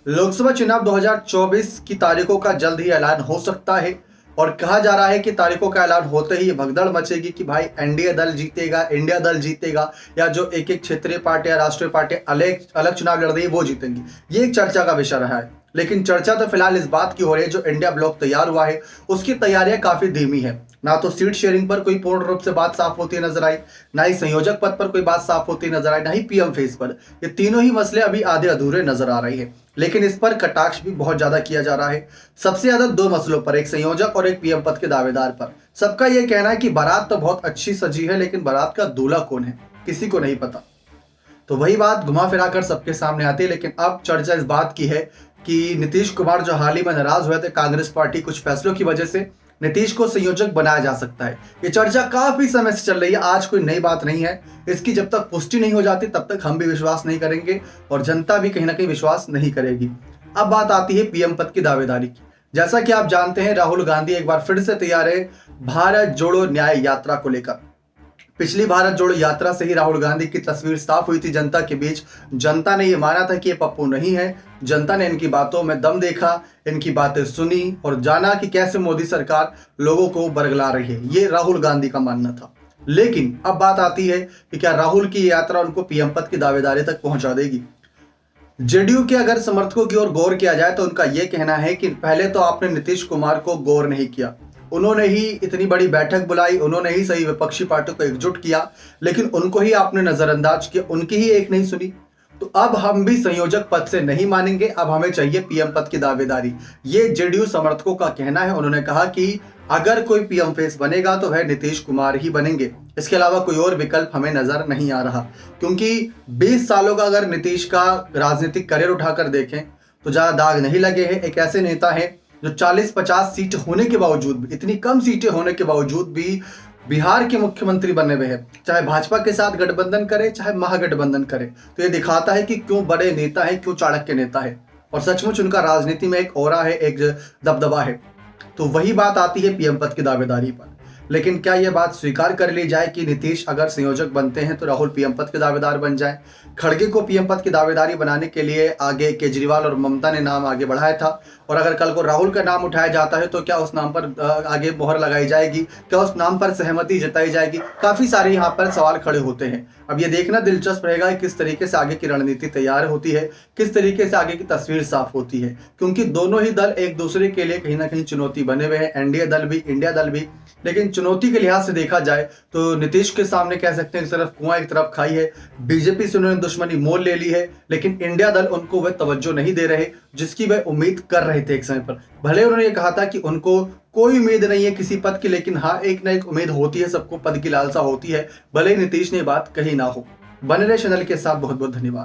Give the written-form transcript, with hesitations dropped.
लोकसभा चुनाव 2024 की तारीखों का जल्द ही ऐलान हो सकता है और कहा जा रहा है कि तारीखों का ऐलान होते ही ये भगदड़ मचेगी कि भाई एनडीए दल जीतेगा, इंडिया दल जीतेगा या जो एक एक क्षेत्रीय पार्टी या राष्ट्रीय पार्टी अलग अलग चुनाव लड़ रही है वो जीतेंगी। ये एक चर्चा का विषय रहा है, लेकिन चर्चा तो फिलहाल इस बात की हो रही है जो इंडिया ब्लॉक तैयार हुआ है उसकी तैयारियां काफी धीमी है। ना तो सीट शेयरिंग पर कोई पूर्ण रूप से बात साफ होती नजर आई, ना ही संयोजक पद पर कोई बात साफ होती नजर आई, ना ही पीएम फेस पर। ये तीनों ही मसले अभी आधे अधूरे नजर आ रहे हैं, लेकिन इस पर कटाक्ष भी बहुत ज्यादा किया जा रहा है। सबसे ज्यादा दो मसलों पर, एक संयोजक और एक पीएम पद के दावेदार पर। सबका यह कहना है कि बारात तो बहुत अच्छी सजी है, लेकिन बारात का दूल्हा कौन है किसी को नहीं पता। तो वही बात घुमा फिरा कर सबके सामने आती है। लेकिन अब चर्चा इस बात की है कि नीतीश कुमार जो हाल ही में नाराज हुए थे कांग्रेस पार्टी कुछ फैसलों की वजह से, नीतीश को संयोजक बनाया जा सकता है। ये चर्चा काफी समय से चल रही है, आज कोई नई बात नहीं है। इसकी जब तक पुष्टि नहीं हो जाती तब तक हम भी विश्वास नहीं करेंगे और जनता भी कहीं ना कहीं विश्वास नहीं करेगी। अब बात आती है पीएम पद की दावेदारी की। जैसा कि आप जानते हैं, राहुल गांधी एक बार फिर से तैयार है भारत जोड़ो न्याय यात्रा को लेकर। पिछली भारत जोड़ो यात्रा से ही राहुल गांधी की तस्वीर साफ हुई थी जनता के बीच। जनता ने यह माना था कि ये पप्पू नहीं है। जनता ने इनकी बातों में दम देखा, इनकी बातें सुनी और जाना कि कैसे मोदी सरकार लोगों को बरगला रही है। ये राहुल गांधी का मानना था। लेकिन अब बात आती है कि क्या राहुल की यात्रा उनको पीएम पद की दावेदारी तक पहुंचा देगी। जेडीयू के अगर समर्थकों की ओर गौर किया जाए तो उनका यह कहना है कि पहले तो आपने नीतीश कुमार को गौर नहीं किया, उन्होंने ही इतनी बड़ी बैठक बुलाई, उन्होंने ही सही विपक्षी पार्टियों को एकजुट किया, लेकिन उनको ही आपने नजरअंदाज किया, उनकी ही एक नहीं सुनी। तो अब हम भी संयोजक पद से नहीं मानेंगे, अब हमें चाहिए पीएम पद की दावेदारी। ये जेडीयू समर्थकों का कहना है। उन्होंने कहा कि अगर कोई पीएम फेस बनेगा तो वह नीतीश कुमार ही बनेंगे, इसके अलावा कोई और विकल्प हमें नजर नहीं आ रहा। क्योंकि 20 सालों का अगर नीतीश का राजनीतिक करियर उठाकर देखें तो ज्यादा दाग नहीं लगे हैं। एक ऐसे नेता है जो 40-50 सीट होने के बावजूद भी, इतनी कम सीटें होने के बावजूद भी बिहार के मुख्यमंत्री बने हुए हैं। चाहे भाजपा के साथ गठबंधन करे, चाहे महागठबंधन करे, तो ये दिखाता है कि क्यों बड़े नेता है, क्यों चाणक्य नेता है और सचमुच उनका राजनीति में एक ऑरा है, एक दबदबा है। तो वही बात आती है पीएम पद की दावेदारी पर। लेकिन क्या यह बात स्वीकार कर ली जाए कि नीतीश अगर संयोजक बनते हैं तो राहुल पीएम पद के दावेदार बन जाए। खड़गे को पीएम पद की दावेदारी बनाने के लिए आगे केजरीवाल और ममता ने नाम आगे बढ़ाया था, और अगर कल को राहुल का नाम उठाया जाता है तो क्या उस नाम पर आगे मोहर लगाई जाएगी, क्या उस नाम पर सहमति जताई जाएगी। काफी सारे यहाँ पर सवाल खड़े होते हैं। अब ये देखना दिलचस्प रहेगा कि किस तरीके से आगे की रणनीति तैयार होती है, किस तरीके से आगे की तस्वीर साफ होती है। क्योंकि दोनों ही दल एक दूसरे के लिए कहीं ना कहीं चुनौती बने हुए हैं, एनडीए दल भी, इंडिया दल भी। लेकिन चुनौती के लिहाज से देखा जाए तो नीतीश के सामने कह सकते हैं एक तरफ कुआं एक तरफ खाई है। बीजेपी से उन्होंने दुश्मनी मोल ले ली है, लेकिन इंडिया दल उनको वह तवज्जो नहीं दे रहे जिसकी वह उम्मीद कर रहे थे एक समय पर। भले उन्होंने ये कहा था कि उनको कोई उम्मीद नहीं है किसी पद की, लेकिन हाँ एक ना एक उम्मीद होती है, सबको पद की लालसा होती है, भले ही नीतीश ने बात कही ना हो। बने रहे चैनल के साथ, बहुत बहुत धन्यवाद।